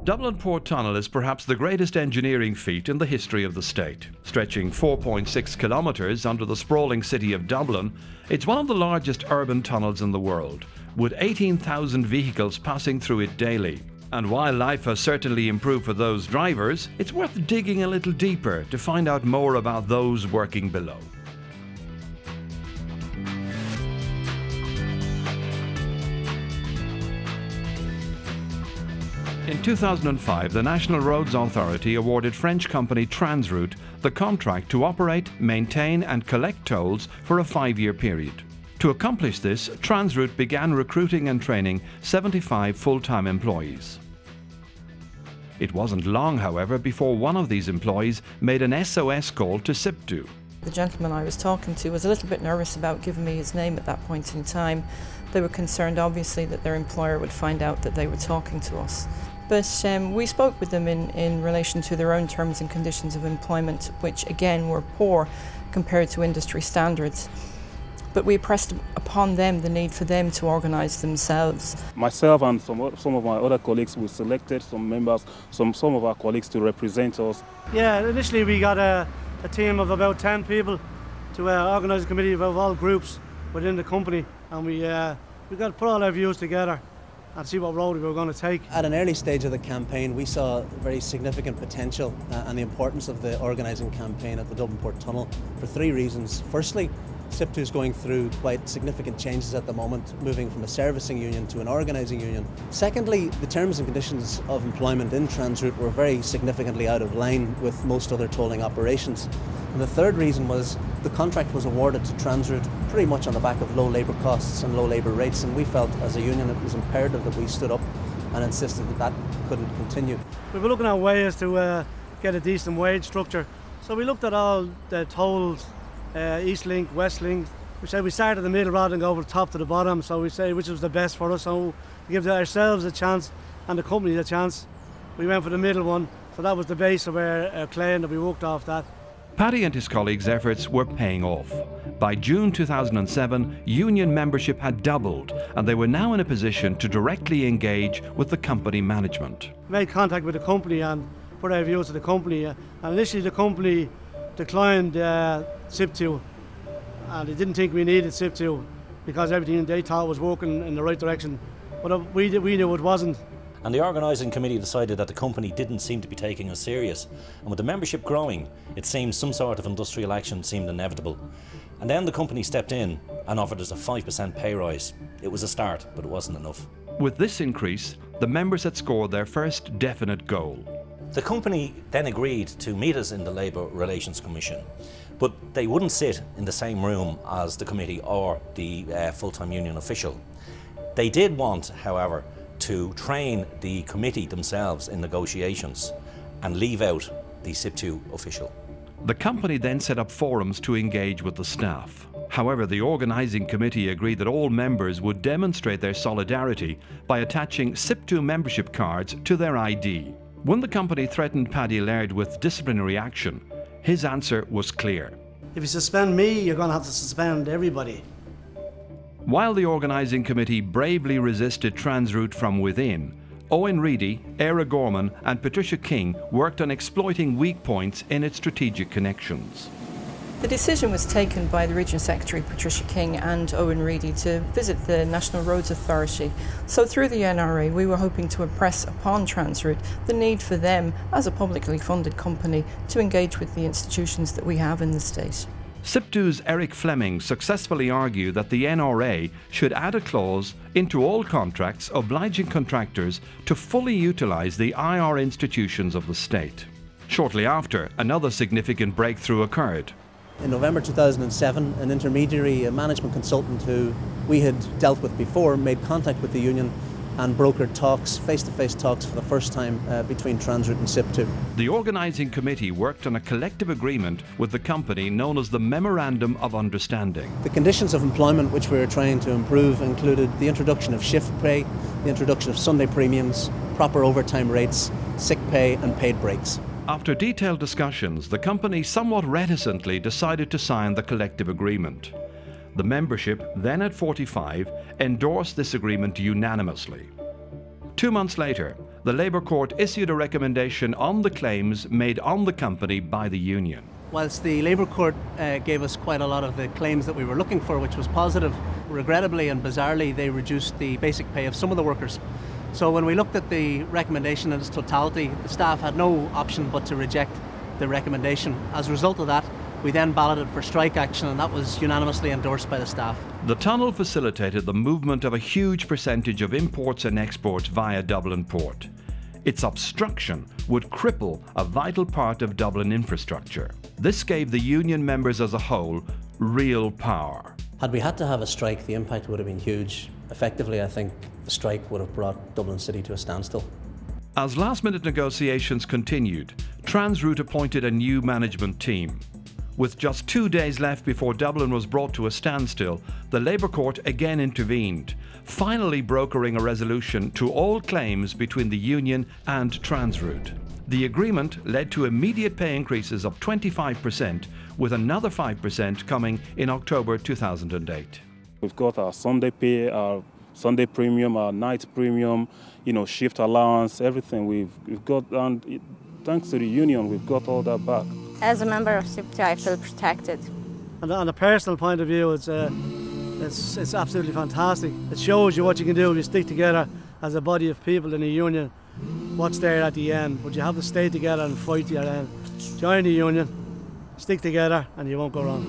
Dublin Port Tunnel is perhaps the greatest engineering feat in the history of the state. Stretching 4.6 kilometres under the sprawling city of Dublin, it's one of the largest urban tunnels in the world, with 18,000 vehicles passing through it daily. And while life has certainly improved for those drivers, it's worth digging a little deeper to find out more about those working below. In 2005, the National Roads Authority awarded French company Transroute the contract to operate, maintain and collect tolls for a 5-year period. To accomplish this, Transroute began recruiting and training 75 full-time employees. It wasn't long, however, before one of these employees made an SOS call to SIPTU. The gentleman I was talking to was a little bit nervous about giving me his name at that point in time. They were concerned, obviously, that their employer would find out that they were talking to us. But we spoke with them in relation to their own terms and conditions of employment, which again were poor compared to industry standards. But we pressed upon them the need for them to organise themselves. Myself and some of my other colleagues, we selected some members, some of our colleagues to represent us. Yeah, initially we got a team of about 10 people to organise a committee of all groups within the company, and we got to put all our views together and see what road we were going to take. At an early stage of the campaign, we saw very significant potential and the importance of the organising campaign at the Dublin Port Tunnel for 3 reasons. Firstly, SIPTU is going through quite significant changes at the moment, moving from a servicing union to an organising union. Secondly, the terms and conditions of employment in Transroute were very significantly out of line with most other tolling operations. And the third reason was the contract was awarded to Transroute pretty much on the back of low labour costs and low labour rates, and we felt as a union it was imperative that we stood up and insisted that that couldn't continue. We were looking at ways to get a decent wage structure, so we looked at all the tolls, East Link, West Link. We said we started in the middle rather than go over the top to the bottom, so we say which was the best for us, so to give ourselves a chance and the company a chance, we went for the middle one, so that was the base of our claim that we worked off that. Paddy and his colleagues' efforts were paying off. By June 2007, union membership had doubled, and they were now in a position to directly engage with the company management. We made contact with the company and put our views to the company, and initially the company declined SIPTU, and they didn't think we needed SIPTU because everything they thought was working in the right direction, but we knew it wasn't. And the organising committee decided that the company didn't seem to be taking us serious. And with the membership growing, it seemed some sort of industrial action seemed inevitable. And then the company stepped in and offered us a 5% pay rise. It was a start, but it wasn't enough. With this increase, the members had scored their first definite goal. The company then agreed to meet us in the Labour Relations Commission, but they wouldn't sit in the same room as the committee or the full-time union official. They did want, however, to train the committee themselves in negotiations and leave out the SIPTU official. The company then set up forums to engage with the staff. However, the organising committee agreed that all members would demonstrate their solidarity by attaching SIPTU membership cards to their ID. When the company threatened Paddy Laird with disciplinary action, his answer was clear. If you suspend me, you're going to have to suspend everybody. While the organising committee bravely resisted Transroute from within, Owen Reedy, Eire Gorman and Patricia King worked on exploiting weak points in its strategic connections. The decision was taken by the Regional Secretary Patricia King and Owen Reedy to visit the National Roads Authority. So through the NRA we were hoping to impress upon Transroute the need for them as a publicly funded company to engage with the institutions that we have in the state. SIPTU's Eric Fleming successfully argued that the NRA should add a clause into all contracts obliging contractors to fully utilise the IR institutions of the state. Shortly after, another significant breakthrough occurred. In November 2007, an intermediary, a management consultant who we had dealt with before, made contact with the union and brokered talks, face-to-face talks for the first time between Transroute and SIPTU. The organising committee worked on a collective agreement with the company known as the Memorandum of Understanding. The conditions of employment which we were trying to improve included the introduction of shift pay, the introduction of Sunday premiums, proper overtime rates, sick pay and paid breaks. After detailed discussions, the company somewhat reticently decided to sign the collective agreement. The membership, then at 45, endorsed this agreement unanimously. 2 months later, the Labour Court issued a recommendation on the claims made on the company by the union. Whilst the Labour Court gave us quite a lot of the claims that we were looking for, which was positive, regrettably and bizarrely they reduced the basic pay of some of the workers. So when we looked at the recommendation in its totality, the staff had no option but to reject the recommendation. As a result of that, we then balloted for strike action, and that was unanimously endorsed by the staff. The tunnel facilitated the movement of a huge percentage of imports and exports via Dublin Port. Its obstruction would cripple a vital part of Dublin infrastructure. This gave the union members as a whole real power. Had we had to have a strike, the impact would have been huge. Effectively, I think the strike would have brought Dublin City to a standstill. As last-minute negotiations continued, Transroute appointed a new management team. With just 2 days left before Dublin was brought to a standstill, the Labour Court again intervened, finally brokering a resolution to all claims between the union and Transroute. The agreement led to immediate pay increases of 25%, with another 5% coming in October 2008. We've got our Sunday pay, our Sunday premium, our night premium, shift allowance, everything we've got, and thanks to the union, we've got all that back. As a member of SIPTU, I feel protected. And on a personal point of view, it's absolutely fantastic. It shows you what you can do if you stick together as a body of people in a union. What's there at the end? But you have to stay together and fight to your end. Join the union, stick together, and you won't go wrong.